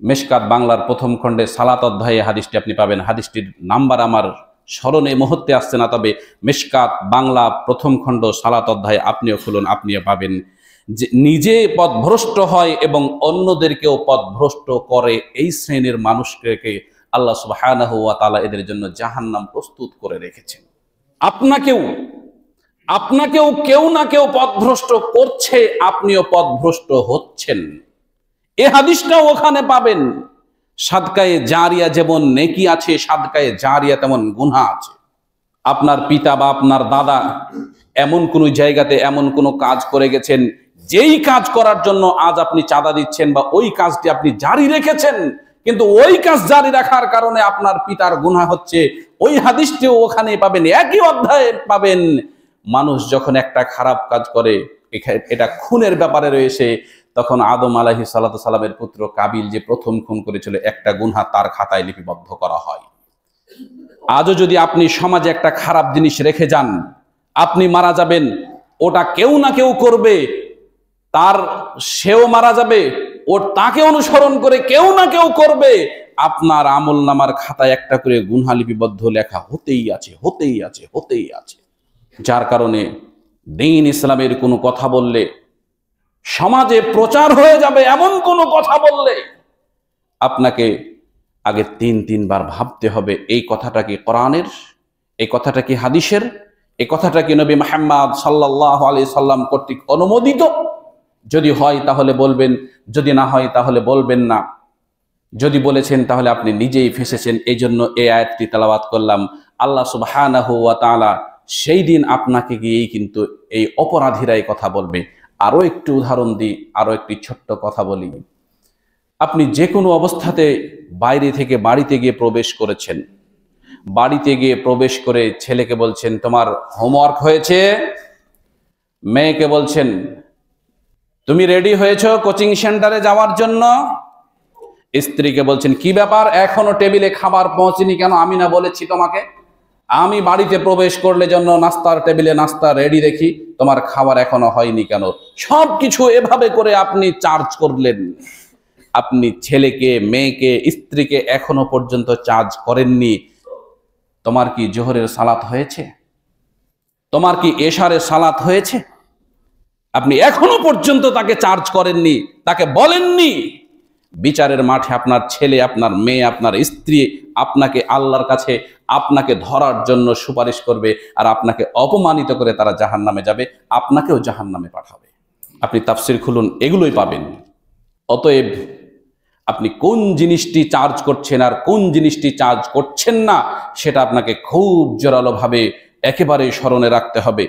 মেশকাত বাংলার প্রথম খণ্ডে সালাত অধ্যায়ে হাদিসটি আপনি পাবেন। হাদিসটির নাম্বার আমার স্মরণে মুহূর্তে আসছে না, তবে মেশকাত বাংলা প্রথম খণ্ড সালাত অধ্যায়ে আপনিও খুলুন, আপনিও পাবেন। যে নিজে পথভ্রষ্ট হয় এবং অন্যদেরকেও পথভ্রষ্ট করে, এই শ্রেণীর মানুষকে আল্লাহ সুবহানাহু ওয়া তাআলা এদের জন্য জাহান্নাম প্রস্তুত করে রেখেছেন। আপনাকেও কেউ না কেউ পথভ্রষ্ট করছে, আপনিও পথভ্রষ্ট হচ্ছেন। এ হাদিসটাও ওখানে পাবেন। সাদকায়ে জারিয়া যেমন নেকি আছে, সাদকায়ে জারিয়া তেমন গুনাহ আছে। আপনার পিতা বা আপনার দাদা এমন কোন জায়গাতে এমন কোন কাজ করে গেছেন, যেই কাজ করার জন্য আজ আপনি চাঁদা দিচ্ছেন বা ওই কাজটি আপনি জারি রেখেছেন, কিন্তু ওই কাজ জারি রাখার কারণে আপনার পিতার গুনাহ হচ্ছে। ওই হাদিসটিও ওখানে পাবেন, একই অধ্যায়ে পাবেন। মানুষ যখন একটা খারাপ কাজ করে, এটা খুনের ব্যাপারে রয়েছে, তখন আদম আলাইহিস সালাতু সালামের পুত্র কাবিল যে প্রথম খুন করেছিল, একটা গুনাহ তার খাতায় লিপিবদ্ধ করা হয়। আজও যদি আপনি সমাজে একটা খারাপ জিনিস রেখে যান, আপনি মারা যাবেন, ওটা কেউ না কেউ করবে, সেও মারা যাবে, তাকে অনুসরণ করে কেউ না কেউ করবে। আপনার আমলনামার খাতায় একটা করে গুনাহ লিপিবদ্ধ লেখা হতেই আছে। যার কারণে দ্বীন ইসলামের কোনো কথা বললে, সমাজে প্রচার হয়ে যাবে এমন কোনো কথা বললে, আপনাকে আগে তিনবার ভাবতে হবে, এই কথাটা কি কোরআনের, এই কথাটা কি হাদিসের, এই কথাটা কি নবী মুহাম্মদ সাল্লাল্লাহু আলাইহি সাল্লাম কর্তৃক অনুমোদিত। যদি হয় তাহলে বলবেন, যদি না হয় তাহলে বলবেন না। যদি বলেছেন তাহলে আপনি নিজেই ফেঁসেছেন। এই জন্য এই আয়াতটি তেলাওয়াত করলাম। আল্লাহ সুবহানাহু ওয়া তাআলা সেই দিন আপনাকে গিয়েই কিন্তু এই অপরাধীরাই কথা বলবে। আরো একটি উদাহরণ দিই, আরো একটি ছোট্ট কথা বলি। আপনি যে কোনো অবস্থাতে বাইরে থেকে বাড়িতে গিয়ে প্রবেশ করেছেন, বাড়িতে গিয়ে প্রবেশ করে ছেলেকে বলছেন তোমার হোমওয়ার্ক হয়েছে, মেয়েকে বলছেন তুমি রেডি হয়েছো কোচিং সেন্টারে যাওয়ার জন্য, স্ত্রীকে বলছেন কি ব্যাপার এখনো টেবিলে খাবার পৌঁছেনি কেন, আমি না বলেছি তোমাকে, আমি বাড়িতে প্রবেশ করলে জন্য নাস্তার টেবিলে নাস্তা রেডি দেখি, তোমার খাবার এখনো হয়নি কেন। সবকিছু এভাবে করে আপনি চার্জ করলেন। আপনি ছেলেকে, মেয়েকে, স্ত্রীকে এখনো পর্যন্ত চার্জ করেননি। তোমার কি জোহরের সালাত হয়েছে, তোমার কি এশারের সালাত হয়েছে, আপনি এখনো পর্যন্ত তাকে চার্জ করেননি, তাকে বলেননি। বিচারের মাঠে আপনার ছেলে, আপনার মেয়ে, আপনার স্ত্রী আপনাকে আল্লাহর কাছে আপনাকে ধরার জন্য সুপারিশ করবে, আর আপনাকে অপমানিত করে তারা জাহান্নামে যাবে, আপনাকেও জাহান্নামে পাঠাবে। আপনি তাফসীর খুলুন, এগুলোই পাবেন। অতএব আপনি কোন জিনিসটি চার্জ করছেন আর কোন জিনিসটি চার্জ করছেন না, সেটা আপনাকে খুব জোরালোভাবে একেবারে স্মরণে রাখতে হবে।